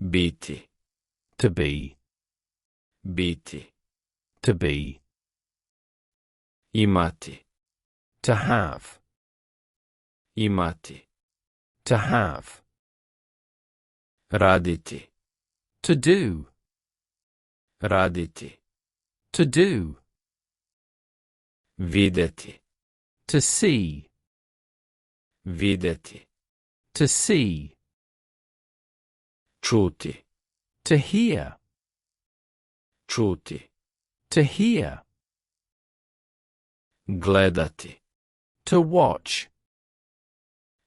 Biti. To be. Biti. To be. Imati. To have. Imati. To have. Raditi. To do. Raditi. To do. Videti. To see. Videti. To see. Čuti. To hear. Čuti. To hear. Gledati. To watch.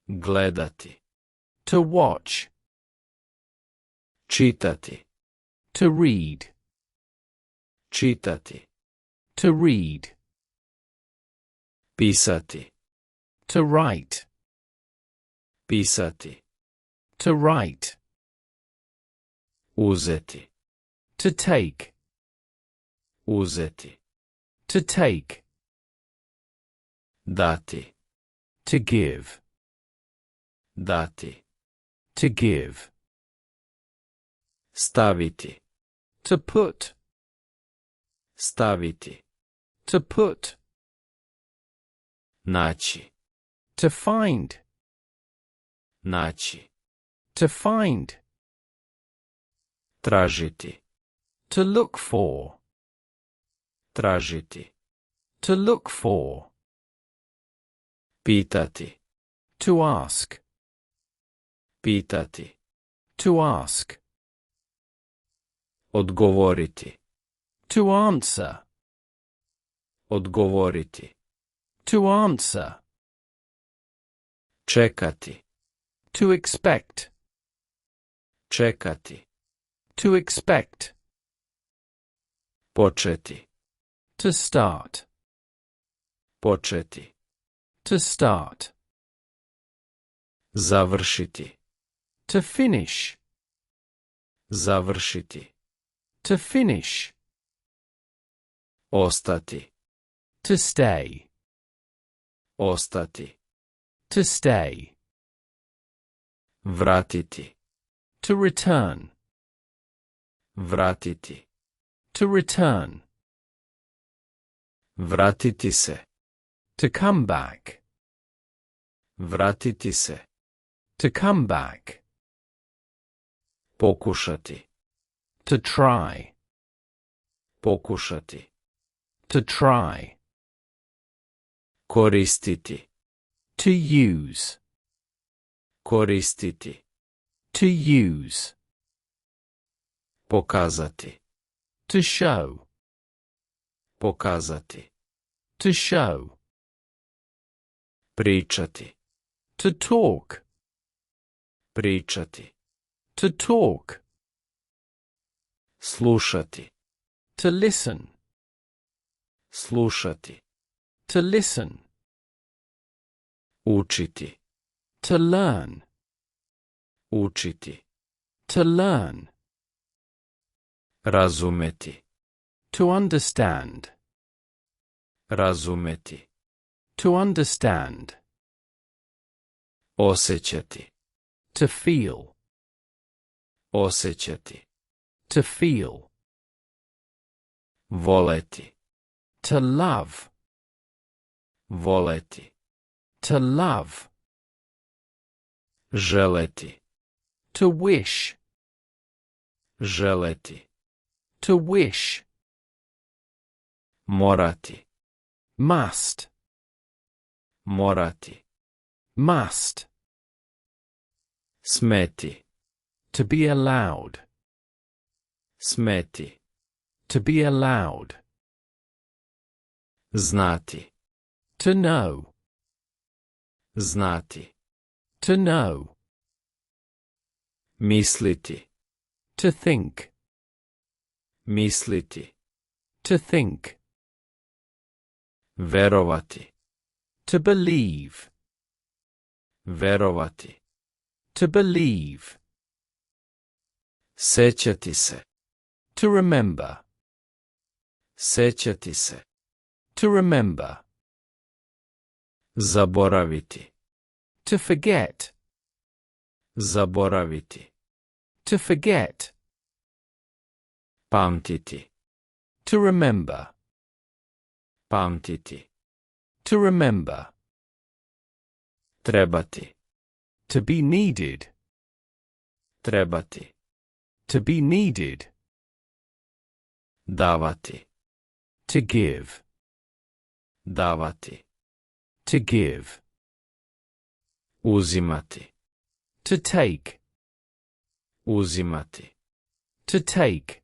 Gledati. To watch. Čitati. To read. Čitati. To read. Pisati. To write. Pisati. To write. Uzeti. To take. Uzeti. To take. Dati. To give. Dati. To give. Staviti. To put. Staviti. To put. Naći. To find. Naći. To find. Tražiti. To look for. Tražiti. To look for. Pitati. To ask. Pitati. To ask. Odgovoriti. To answer. Odgovoriti. To answer. Čekati. To expect. Čekati. To expect. Početi. To start. Početi. To start. Završiti. To finish. Završiti. To finish. Ostati. To stay. Ostati. To stay. Vratiti. To return. Vratiti. To return. Vratiti se. To come back. Vratiti se. To come back. Pokušati. To try. Pokušati. To try. Koristiti. To use. Koristiti. To use. Pokazati. To show. Pokazati. To show. Pričati. To talk. Pričati. To talk. Slušati. To listen. Slušati. To listen. Učiti. To learn. Učiti. To learn. Razumeti. To understand. Razumeti. To understand. Osjećati. To feel. Osjećati. To feel. Voleti. To love. Voleti. To love. Želeti. To wish. Želeti. To wish. Morati. Must. Morati. Must. Smeti. To be allowed. Smeti. To be allowed. Znati. To know. Znati. To know. Misliti. To think. Misliti. To think. Verovati. To believe. Verovati. To believe. Sećati se. To remember. Sećati se. To remember. Zaboraviti. To forget. Zaboraviti. To forget. Pamtiti. To remember. Pamtiti. To remember. Trebati. To be needed. Trebati. To be needed. Davati. To give. Davati. To give. Uzimati. To take. Uzimati. To take.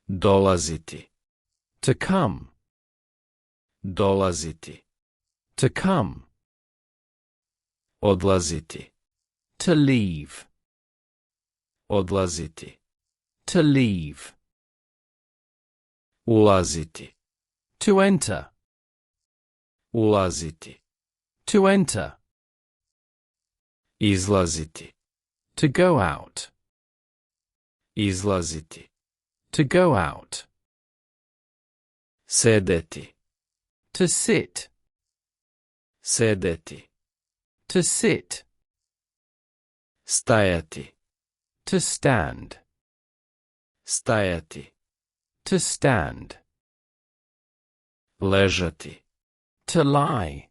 Dolaziti. To come. Dolaziti. To come. Odlaziti. To leave. Odlaziti. To leave. Ulaziti. To enter. Ulaziti. To enter. Izlaziti. To go out. Izlaziti. To go out. Sedeti. To sit. Sedeti. To sit. Stajati. To stand. Stajati. To stand. Ležati. To lie.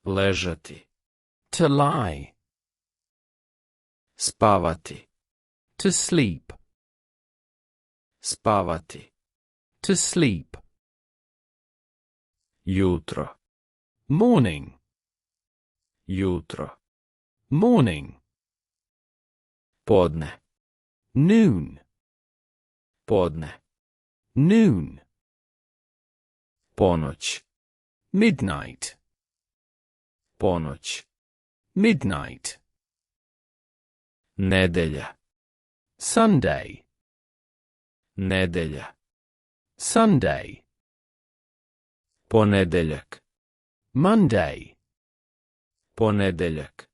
Ležati. To lie. Spavati. To sleep. Spavati. To sleep. Jutro. Morning. Jutro. Morning. Podne. Noon. Podne. Noon. Ponoć. Midnight. Ponoć. Midnight. Nedelja. Sunday. Nedelja. Sunday. Ponedeljak. Monday. Ponedeljak.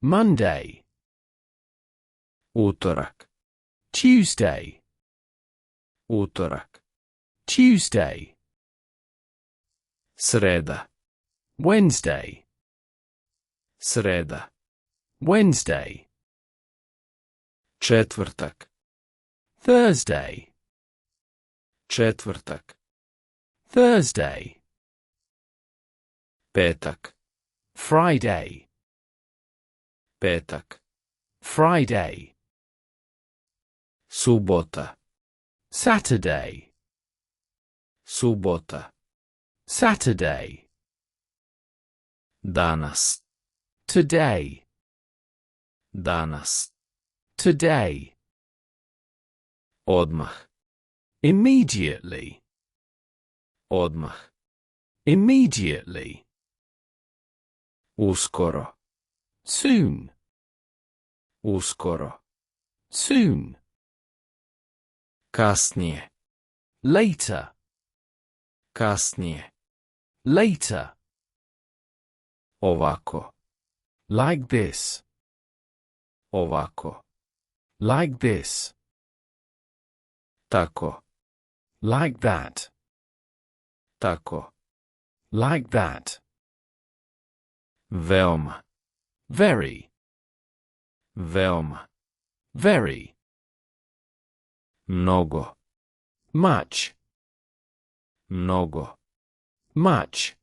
Monday. Utorak. Tuesday. Utorak. Tuesday. Sreda. Wednesday. Sreda. Wednesday. Četvrtak. Thursday. Četvrtak. Thursday. Petak. Friday. Petak. Friday. Subota. Saturday. Subota. Saturday. Danas. Today. Danas. Today. Odmah. Immediately. Odmah. Immediately. Uskoro. Soon. Uskoro. Soon. Kasnije. Later. Kasnije. Later. Ovako. Like this. Ovako. Like this. Tako. Like that. Tako. Like that. Veoma. Very. Veoma. Very. Mnogo. Much. Mnogo. Much.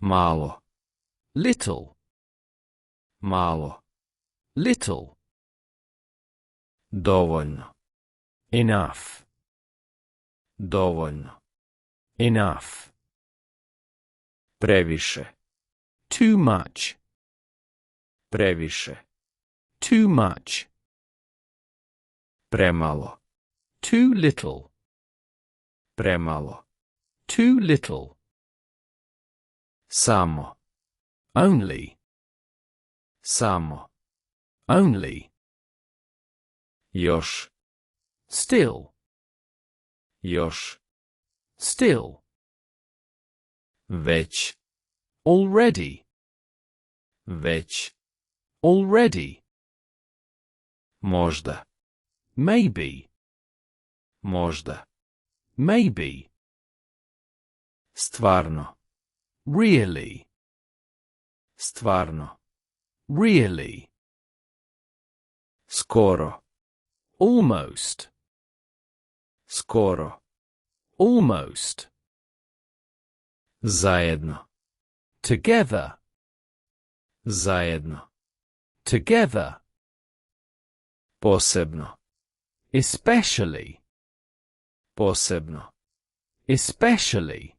Malo. Little. Malo. Little. Dovoljno. Enough. Dovoljno. Enough. Previše. Too much. Previše. Too much. Premalo. Too little. Premalo. Too little. Samo. Only. Samo. Only. Još. Still. Još. Still. Već. Already. Već. Already. Možda. Maybe. Možda. Maybe. Stvarno. Really. Stvarno. Really. Skoro. Almost. Skoro. Almost. Zajedno. Together. Zajedno. Together. Posebno. Especially. Posebno. Especially.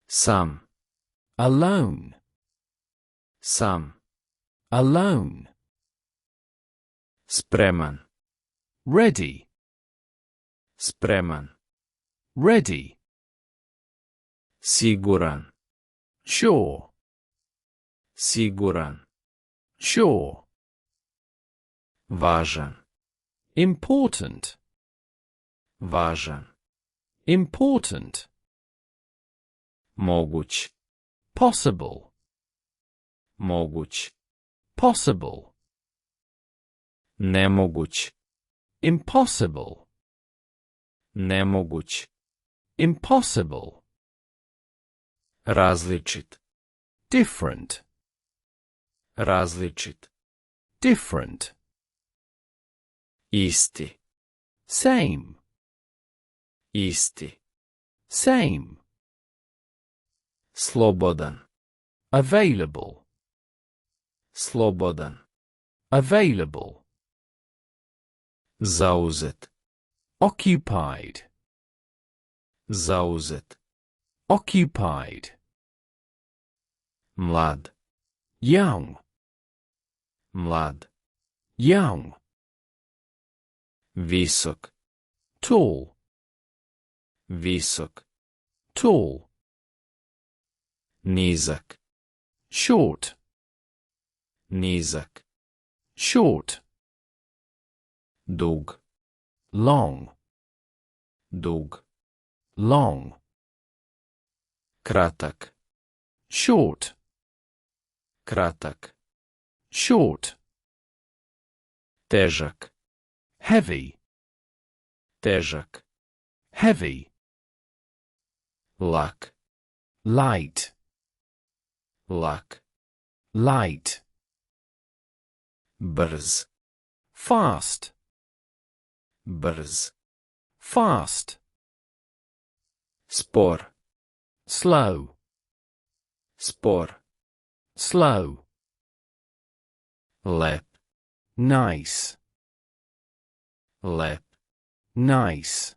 Sam. Alone. Sam. Alone. Spreman. Ready. Spreman. Ready. Siguran. Sure. Siguran. Sure. Važan. Important. Važan. Important. Moguć. Possible. Moguć. Possible. Nemoguć. Impossible. Nemoguć. Impossible. Različit. Different. Različit. Different. Isti. Same. Isti. Same. Slobodan. Available. Slobodan. Available. Zauzet. Occupied. Zauzet. Occupied. Mlad. Young. Mlad. Young. Visok. Tall. Visok. Tall. Nizak. Short. Nizak. Short. Dug. Long. Dug. Long. Kratak. Short. Kratak. Short. Težak. Heavy. Težak. Heavy. Lak. Light. Lak. Light. Brz. Fast. Brz. Fast. Spor. Slow. Spor. Slow. Lep. Nice. Lep. Nice.